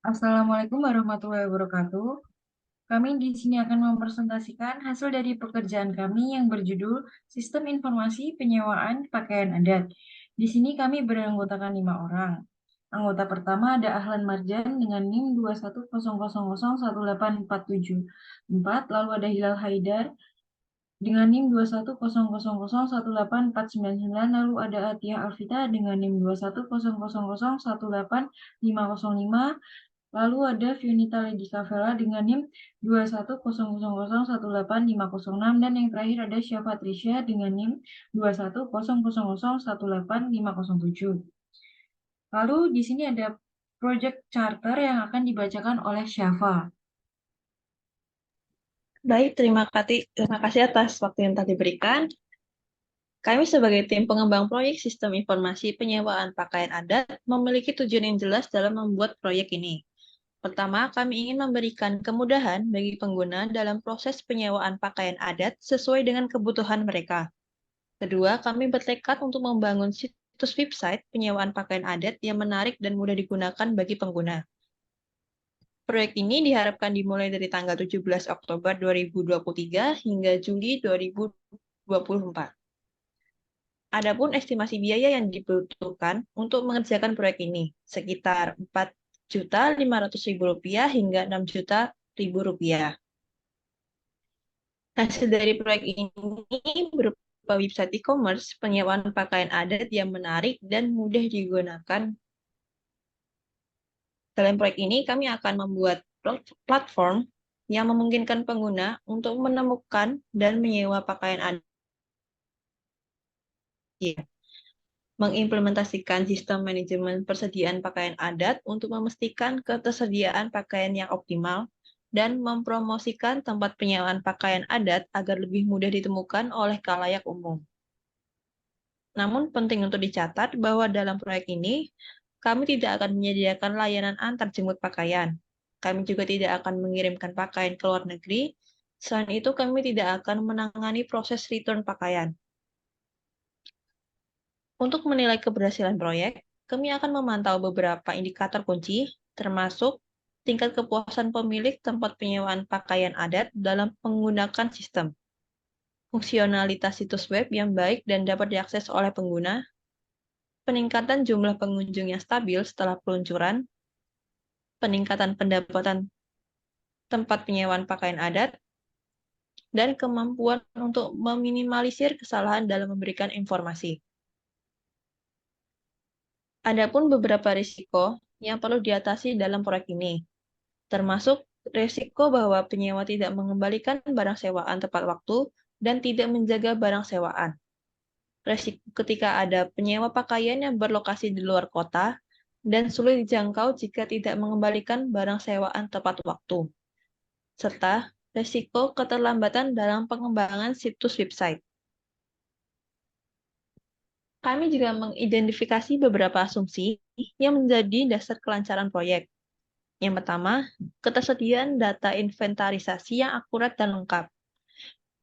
Assalamualaikum warahmatullahi wabarakatuh. Kami di sini akan mempresentasikan hasil dari pekerjaan kami yang berjudul Sistem Informasi Penyewaan Pakaian Adat. Di sini kami beranggotakan 5 orang. Anggota pertama ada Ahlan Marjan dengan NIM 210001847. Lalu ada Hilal Haidar dengan NIM 210001849. Lalu ada Atiyah Alvita dengan NIM 21000185505. Lalu ada Fionita Ledika Vela dengan NIM 21000185506, dan yang terakhir ada Syafa Trisha dengan NIM 21000185507. Lalu di sini ada project charter yang akan dibacakan oleh Syafa. Baik, terima kasih atas waktu yang telah diberikan. Kami sebagai tim pengembang proyek Sistem Informasi Penyewaan Pakaian Adat memiliki tujuan yang jelas dalam membuat proyek ini. Pertama, kami ingin memberikan kemudahan bagi pengguna dalam proses penyewaan pakaian adat sesuai dengan kebutuhan mereka. Kedua, kami bertekad untuk membangun situs website penyewaan pakaian adat yang menarik dan mudah digunakan bagi pengguna. Proyek ini diharapkan dimulai dari tanggal 17 Oktober 2023 hingga Juli 2024. Adapun estimasi biaya yang dibutuhkan untuk mengerjakan proyek ini sekitar Rp4.500.000 hingga Rp6.000.000. Hasil dari proyek ini berupa website e-commerce penyewaan pakaian adat yang menarik dan mudah digunakan. Dalam proyek ini, kami akan membuat platform yang memungkinkan pengguna untuk menemukan dan menyewa pakaian adat, mengimplementasikan sistem manajemen persediaan pakaian adat untuk memastikan ketersediaan pakaian yang optimal, dan mempromosikan tempat penyewaan pakaian adat agar lebih mudah ditemukan oleh khalayak umum. Namun penting untuk dicatat bahwa dalam proyek ini, kami tidak akan menyediakan layanan antar jemput pakaian. Kami juga tidak akan mengirimkan pakaian ke luar negeri. Selain itu, kami tidak akan menangani proses return pakaian. Untuk menilai keberhasilan proyek, kami akan memantau beberapa indikator kunci, termasuk tingkat kepuasan pemilik tempat penyewaan pakaian adat dalam menggunakan sistem, fungsionalitas situs web yang baik dan dapat diakses oleh pengguna, peningkatan jumlah pengunjung yang stabil setelah peluncuran, peningkatan pendapatan tempat penyewaan pakaian adat, dan kemampuan untuk meminimalisir kesalahan dalam memberikan informasi. Adapun beberapa risiko yang perlu diatasi dalam proyek ini, termasuk risiko bahwa penyewa tidak mengembalikan barang sewaan tepat waktu dan tidak menjaga barang sewaan. Risiko ketika ada penyewa pakaian yang berlokasi di luar kota dan sulit dijangkau jika tidak mengembalikan barang sewaan tepat waktu, serta risiko keterlambatan dalam pengembangan situs website. Kami juga mengidentifikasi beberapa asumsi yang menjadi dasar kelancaran proyek. Yang pertama, ketersediaan data inventarisasi yang akurat dan lengkap.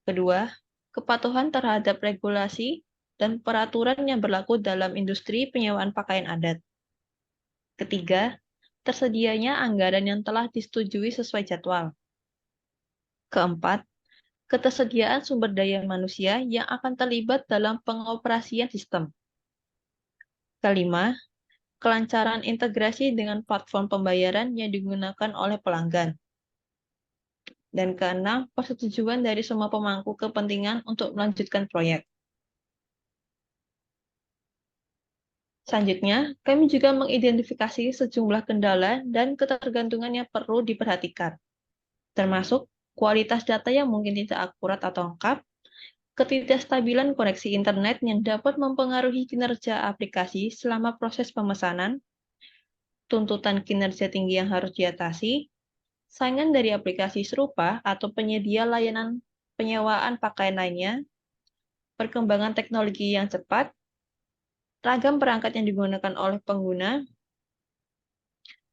Kedua, kepatuhan terhadap regulasi dan peraturan yang berlaku dalam industri penyewaan pakaian adat. Ketiga, tersedianya anggaran yang telah disetujui sesuai jadwal. Keempat, ketersediaan sumber daya manusia yang akan terlibat dalam pengoperasian sistem. Kelima, kelancaran integrasi dengan platform pembayaran yang digunakan oleh pelanggan. Dan keenam, persetujuan dari semua pemangku kepentingan untuk melanjutkan proyek. Selanjutnya, kami juga mengidentifikasi sejumlah kendala dan ketergantungan yang perlu diperhatikan, termasuk kualitas data yang mungkin tidak akurat atau lengkap, ketidakstabilan koneksi internet yang dapat mempengaruhi kinerja aplikasi selama proses pemesanan, tuntutan kinerja tinggi yang harus diatasi, saingan dari aplikasi serupa atau penyedia layanan penyewaan pakaian lainnya, perkembangan teknologi yang cepat, ragam perangkat yang digunakan oleh pengguna,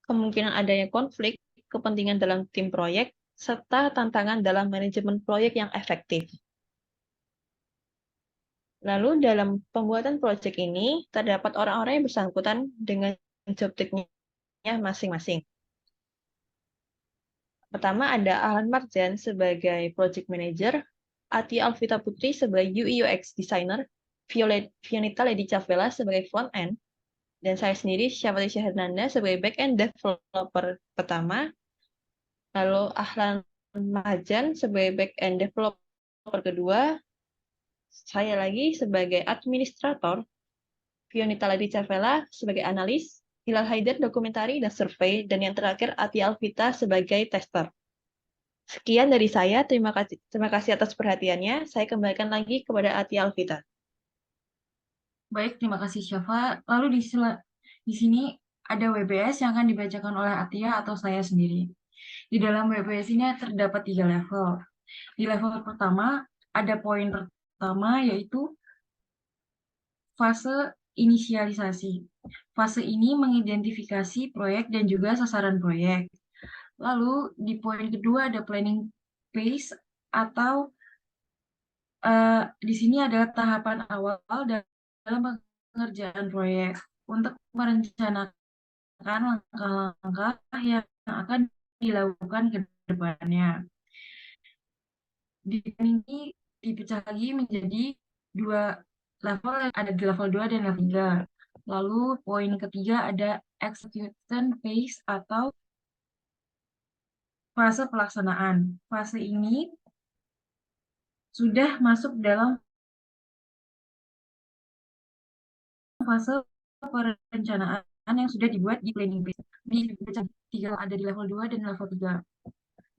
kemungkinan adanya konflik kepentingan dalam tim proyek, serta tantangan dalam manajemen proyek yang efektif. Lalu dalam pembuatan proyek ini, terdapat orang-orang yang bersangkutan dengan job desk-nya masing-masing. Pertama ada Ahlan Marjan sebagai Project Manager, Ati Alvita Putri sebagai UI UX Designer, Vionita Lady Chavela sebagai Front End, dan saya sendiri Syafati Syahrnanda sebagai Back End Developer pertama, lalu Ahlan Marjan sebagai Back End Developer kedua, saya lagi sebagai Administrator, Vionita Lady Chavela sebagai Analis, Hilal Haidar Dokumentari dan Survei, dan yang terakhir Ati Alvita sebagai Tester. Sekian dari saya, terima kasih atas perhatiannya. Saya kembalikan lagi kepada Ati Alvita. Baik, terima kasih Syafa. Lalu di sini ada WBS yang akan dibacakan oleh Atia atau saya sendiri. Di dalam WBS ini terdapat 3 level. Di level pertama, ada poin pertama yaitu fase inisialisasi. Fase ini mengidentifikasi proyek dan juga sasaran proyek. Lalu di poin kedua ada planning phase atau di sini adalah tahapan awal dalam pengerjaan proyek untuk merencanakan langkah-langkah yang akan dilakukan ke depannya. Di ini dipecah lagi menjadi 2 level, ada di level 2 dan level 3. Lalu poin ketiga ada execution phase atau fase pelaksanaan. Fase ini sudah masuk dalam fase perencanaan yang sudah dibuat di planning phase. Di tiga ada di level 2 dan level 3.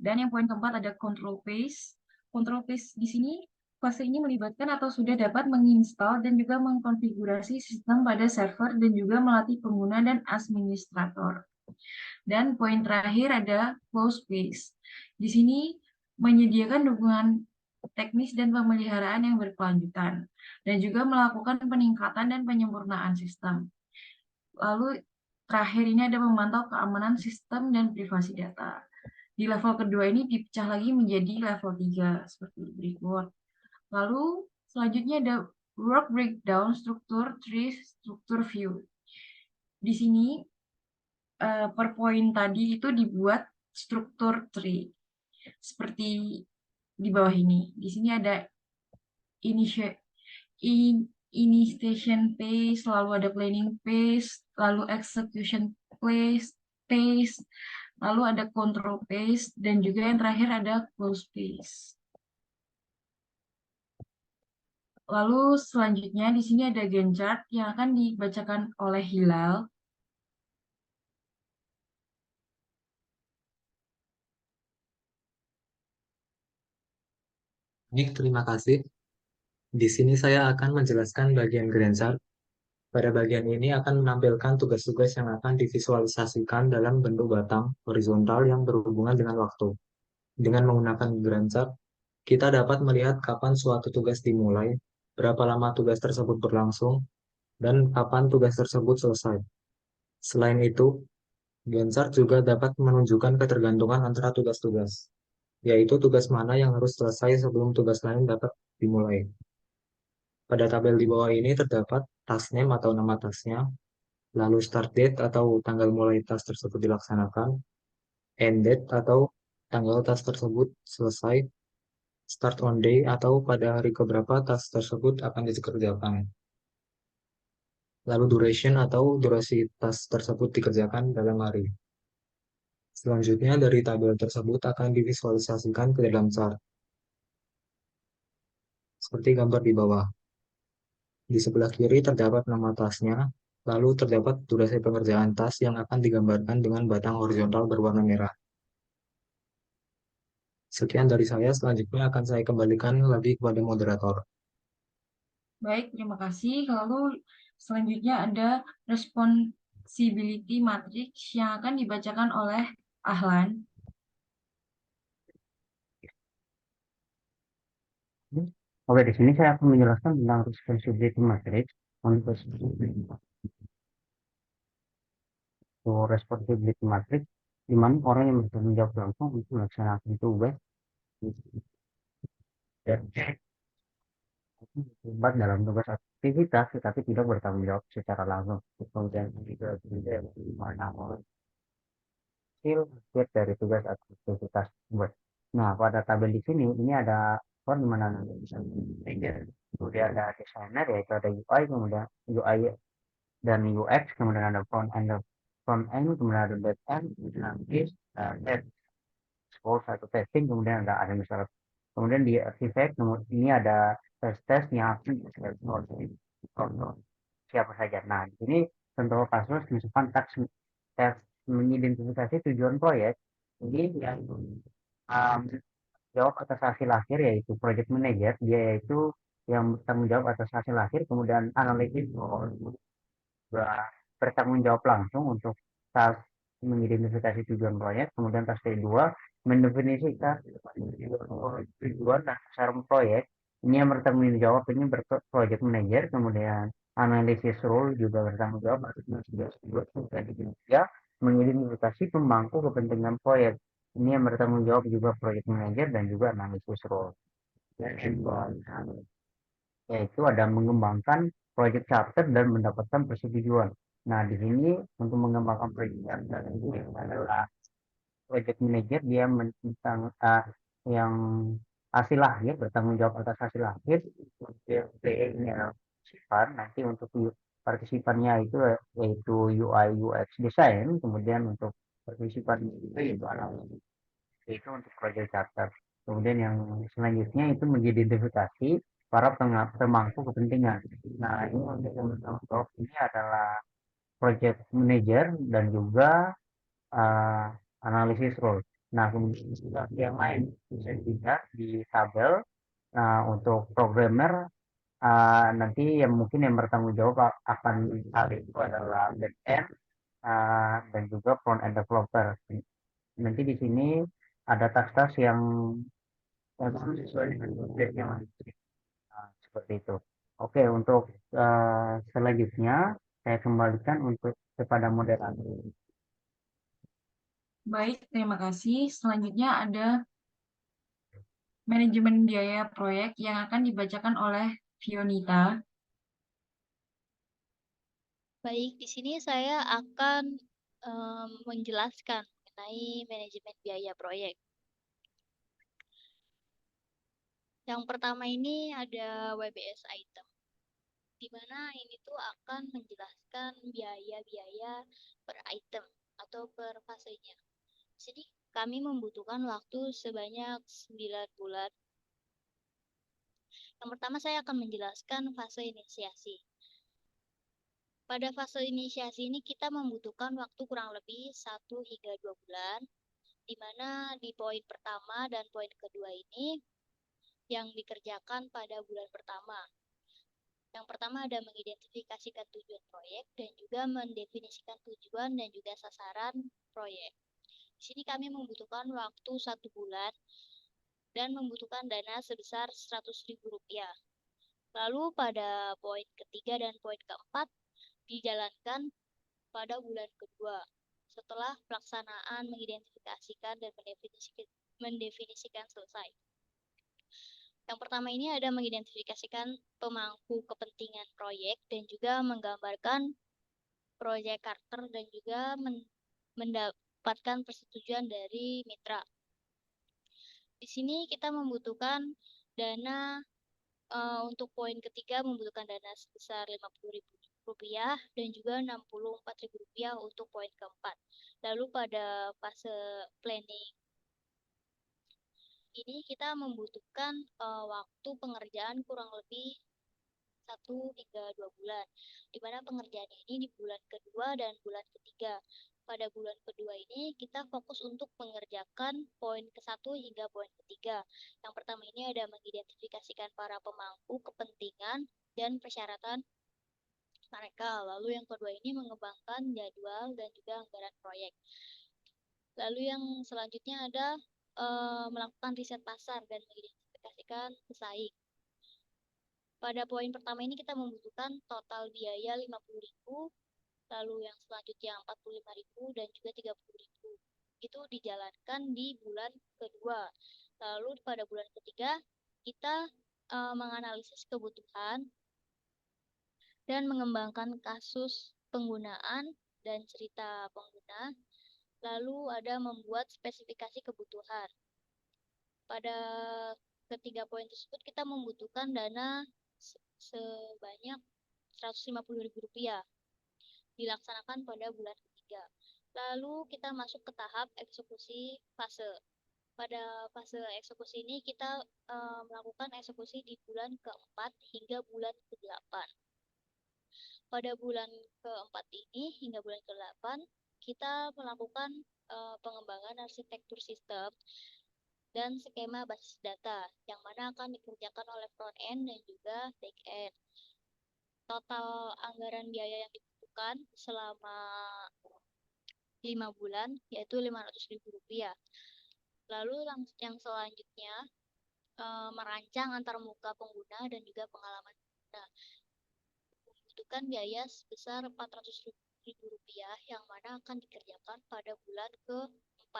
Dan yang poin keempat ada control phase. Control phase di sini fase ini melibatkan atau sudah dapat menginstal dan juga mengkonfigurasi sistem pada server dan juga melatih pengguna dan administrator. Dan poin terakhir ada close phase. Di sini menyediakan dukungan teknis dan pemeliharaan yang berkelanjutan dan juga melakukan peningkatan dan penyempurnaan sistem. Lalu terakhir ini ada memantau keamanan sistem dan privasi data. Di level kedua ini dipecah lagi menjadi level 3 seperti berikut. Lalu selanjutnya ada work breakdown, struktur, tree, struktur view. Di sini per poin tadi itu dibuat struktur tree seperti di bawah ini. Di sini ada initiation phase, lalu ada planning phase, lalu execution phase, lalu ada control phase, dan juga yang terakhir ada close phase. Lalu selanjutnya di sini ada Gantt chart yang akan dibacakan oleh Hilal. Baik, terima kasih. Di sini saya akan menjelaskan bagian Gantt chart. Pada bagian ini akan menampilkan tugas-tugas yang akan divisualisasikan dalam bentuk batang horizontal yang berhubungan dengan waktu. Dengan menggunakan Gantt chart, kita dapat melihat kapan suatu tugas dimulai, berapa lama tugas tersebut berlangsung, dan kapan tugas tersebut selesai. Selain itu, Gantt chart juga dapat menunjukkan ketergantungan antara tugas-tugas, yaitu tugas mana yang harus selesai sebelum tugas lain dapat dimulai. Pada tabel di bawah ini terdapat task name atau nama tasknya, lalu start date atau tanggal mulai task tersebut dilaksanakan, end date atau tanggal task tersebut selesai, start on day atau pada hari keberapa task tersebut akan dikerjakan. Lalu duration atau durasi task tersebut dikerjakan dalam hari. Selanjutnya dari tabel tersebut akan divisualisasikan ke dalam chart, seperti gambar di bawah. Di sebelah kiri terdapat nama tasknya, lalu terdapat durasi pengerjaan task yang akan digambarkan dengan batang horizontal berwarna merah. Sekian dari saya, selanjutnya akan saya kembalikan lagi kepada moderator. Baik, terima kasih. Lalu selanjutnya ada responsibility matrix yang akan dibacakan oleh Ahlan. Oke, di sini saya akan menjelaskan tentang responsibility matrix. Responsibility matrix, di mana orang yang bertanggung jawab langsung untuk melaksanakan tugas dan terlibat dalam tugas aktivitas, tetapi tidak bertanggung jawab secara langsung. Kemudian juga tidak mana hasil akhir dari tugas atau aktivitas tersebut. Nah, pada tabel di sini ini ada form di mana nanti bisa manager, kemudian ada desainer yaitu ada UI, kemudian UI dan UX, kemudian ada front end, kemudian ada back end, nanti atau testing, kemudian ada misalnya, kemudian di artifact ini ada tes yang akan contoh siapa saja. Nah, di sini contoh kasus misalkan tes mengidentifikasi tujuan proyek. Jadi yang jawab atas hasil akhir yaitu project manager, dia yaitu yang bertanggung jawab atas hasil akhir, kemudian analisis bertanggung jawab langsung untuk tas mengidentifikasi tujuan proyek, kemudian tas kedua mendefinisikan tujuan dan sasaran proyek. Ini yang bertanggung jawab ini project manager, kemudian analisis role juga bertanggung jawab ya mengidentifikasi pemangku kepentingan proyek. Ini yang bertanggung jawab juga project manager dan juga analisis role. Yaitu ada mengembangkan proyek charter dan mendapatkan persetujuan. Nah, di sini untuk mengembangkan proyek charter ini adalah project manager, dia yang hasil akhir bertanggung jawab atas hasil akhir. ini partisipan, nanti untuk partisipannya itu yaitu UI UX design, kemudian untuk partisipan itu yaitu analisis, itu untuk proyek charter. Kemudian yang selanjutnya itu mengidentifikasi para pemangku kepentingan. Nah, ini untuk ini adalah project manager dan juga uh, analisis role. Nah, kemudian yang lain bisa dilihat di tabel. Nah, untuk programmer nanti yang mungkin yang bertanggung jawab akan hal itu adalah back end dan juga front end developer. Nanti di sini ada tas-tas yang sesuai dengan objeknya seperti itu. Oke, untuk selanjutnya saya kembalikan untuk kepada moderator. Baik, terima kasih. Selanjutnya ada manajemen biaya proyek yang akan dibacakan oleh Fionita. Baik, di sini saya akan menjelaskan mengenai manajemen biaya proyek. Yang pertama ini ada WBS item, di mana ini tuh akan menjelaskan biaya-biaya per item atau per fasenya. Jadi kami membutuhkan waktu sebanyak 9 bulan. Yang pertama saya akan menjelaskan fase inisiasi. Pada fase inisiasi ini kita membutuhkan waktu kurang lebih 1 hingga 2 bulan, di mana di poin pertama dan poin kedua ini yang dikerjakan pada bulan pertama. Yang pertama ada mengidentifikasikan tujuan proyek dan juga mendefinisikan tujuan dan juga sasaran proyek. Di sini kami membutuhkan waktu 1 bulan dan membutuhkan dana sebesar Rp100.000. Lalu pada poin ketiga dan poin keempat dijalankan pada bulan kedua setelah pelaksanaan mengidentifikasikan dan mendefinisikan selesai. Yang pertama ini ada mengidentifikasikan pemangku kepentingan proyek dan juga menggambarkan proyek charter dan juga mendapatkan persetujuan dari mitra. Di sini kita membutuhkan dana untuk poin ketiga membutuhkan dana sebesar Rp50.000 dan juga Rp64.000 untuk poin keempat. Lalu pada fase planning ini kita membutuhkan waktu pengerjaan kurang lebih 1 hingga 2 bulan, di mana pengerjaan ini di bulan kedua dan bulan ketiga. Pada bulan kedua ini kita fokus untuk mengerjakan poin ke-1 hingga poin ketiga. Yang pertama ini ada mengidentifikasikan para pemangku kepentingan dan persyaratan mereka. Lalu yang kedua ini mengembangkan jadwal dan juga anggaran proyek. Lalu yang selanjutnya ada melakukan riset pasar dan mengidentifikasikan pesaing. Pada poin pertama ini kita membutuhkan total biaya Rp50.000, lalu yang selanjutnya Rp45.000 dan juga Rp30.000. Itu dijalankan di bulan kedua. Lalu pada bulan ketiga kita menganalisis kebutuhan dan mengembangkan kasus penggunaan dan cerita pengguna. Lalu ada membuat spesifikasi kebutuhan. Pada ketiga poin tersebut kita membutuhkan dana sebanyak Rp150.000 dilaksanakan pada bulan ketiga. Lalu kita masuk ke tahap eksekusi fase. Pada fase eksekusi ini kita melakukan eksekusi di bulan keempat hingga bulan ke-8. Pada bulan keempat ini hingga bulan ke-8 kita melakukan pengembangan arsitektur sistem dan skema basis data yang mana akan dikerjakan oleh front end dan juga back end. Total anggaran biaya yang dibutuhkan selama 5 bulan yaitu Rp500.000. Lalu yang selanjutnya merancang antarmuka pengguna dan juga pengalaman pengguna. Membutuhkan biaya sebesar Rp400.000 yang mana akan dikerjakan pada bulan ke-4.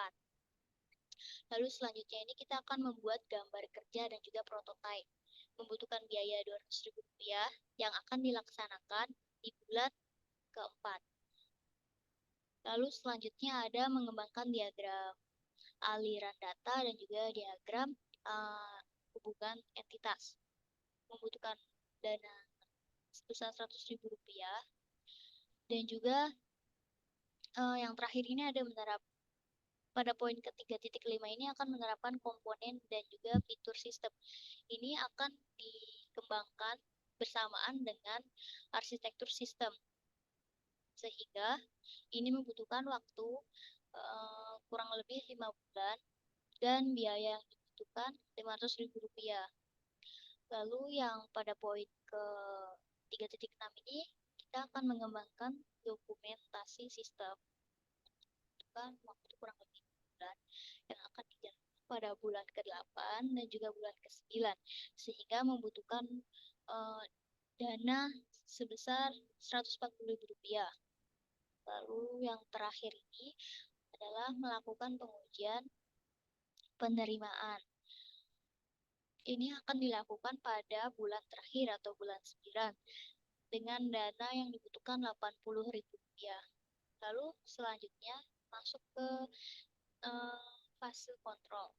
Lalu selanjutnya ini kita akan membuat gambar kerja dan juga prototipe. Membutuhkan biaya Rp200.000 yang akan dilaksanakan di bulan ke-4. Lalu selanjutnya ada mengembangkan diagram aliran data dan juga diagram hubungan entitas. Membutuhkan dana sebesar Rp100.000 dan juga yang terakhir ini ada pada poin ke-3.5 ini akan menerapkan komponen dan juga fitur sistem. Ini akan dikembangkan bersamaan dengan arsitektur sistem. Sehingga ini membutuhkan waktu kurang lebih 5 bulan dan biaya yang dibutuhkan Rp500.000. Lalu yang pada poin ke-3.6 ini kita akan mengembangkan dokumentasi sistem. Membutuhkan waktu kurang lebih bulan yang akan dijalankan pada bulan ke-8 dan juga bulan ke-9 sehingga membutuhkan dana sebesar Rp140.000. Lalu yang terakhir ini adalah melakukan pengujian penerimaan. Ini akan dilakukan pada bulan terakhir atau bulan 9 dengan dana yang dibutuhkan Rp80.000. Lalu selanjutnya masuk ke fase kontrol.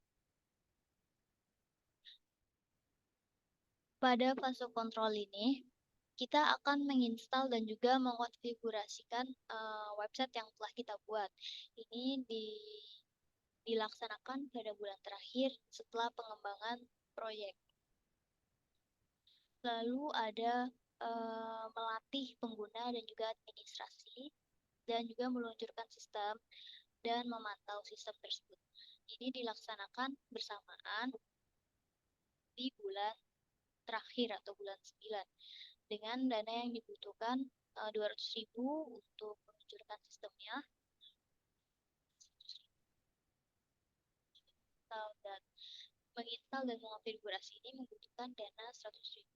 Pada fase kontrol ini, kita akan menginstal dan juga mengkonfigurasikan website yang telah kita buat. Ini dilaksanakan pada bulan terakhir setelah pengembangan proyek. Lalu ada melatih pengguna dan juga administrasi, dan juga meluncurkan sistem dan memantau sistem tersebut. Ini dilaksanakan bersamaan di bulan terakhir atau bulan 9 dengan dana yang dibutuhkan Rp200.000 untuk meluncurkan sistemnya dan menginstal dan mengonfigurasi ini membutuhkan dana Rp100.000.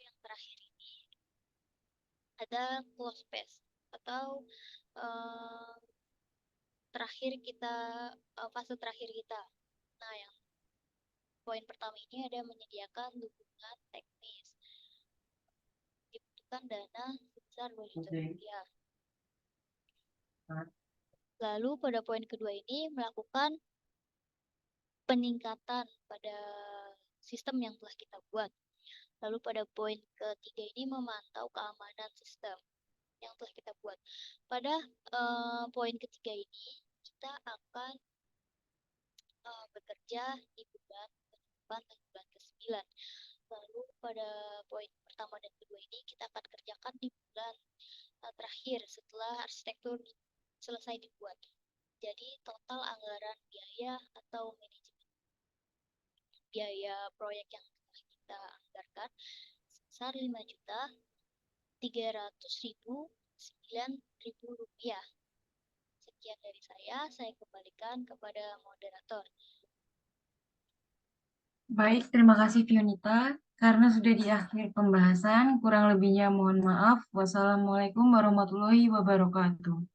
Yang terakhir ini ada close phase atau fase terakhir kita. Nah, yang poin pertama ini ada menyediakan dukungan teknis. Dibutuhkan dana sebesar Rp2 juta. Lalu pada poin kedua ini melakukan peningkatan pada sistem yang telah kita buat. Lalu pada poin ketiga ini memantau keamanan sistem yang telah kita buat. Pada poin ketiga ini kita akan bekerja di bulan ke-8 dan bulan ke-9. Lalu pada poin pertama dan kedua ini kita akan kerjakan di bulan terakhir setelah arsitektur selesai dibuat. Jadi total anggaran biaya atau manajemen biaya proyek yang telah kita anggarkan sebesar Rp5.300.009. Sekian dari saya kembalikan kepada moderator. Baik, terima kasih Fionita. Karena sudah di akhir pembahasan, kurang lebihnya mohon maaf. Wassalamualaikum warahmatullahi wabarakatuh.